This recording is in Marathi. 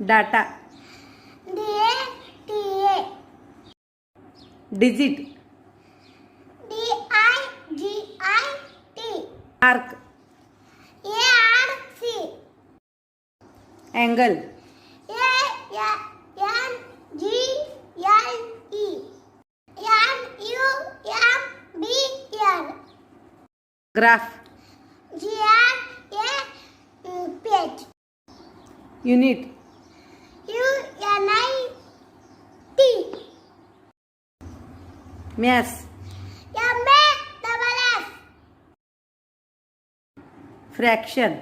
Data. DATA. Digit. DIGIT. Arc. ARC. Angle. ANGLE. NUMBR. Graph. GRAPH. Unit. UNIT. Mass. MASS. Fraction.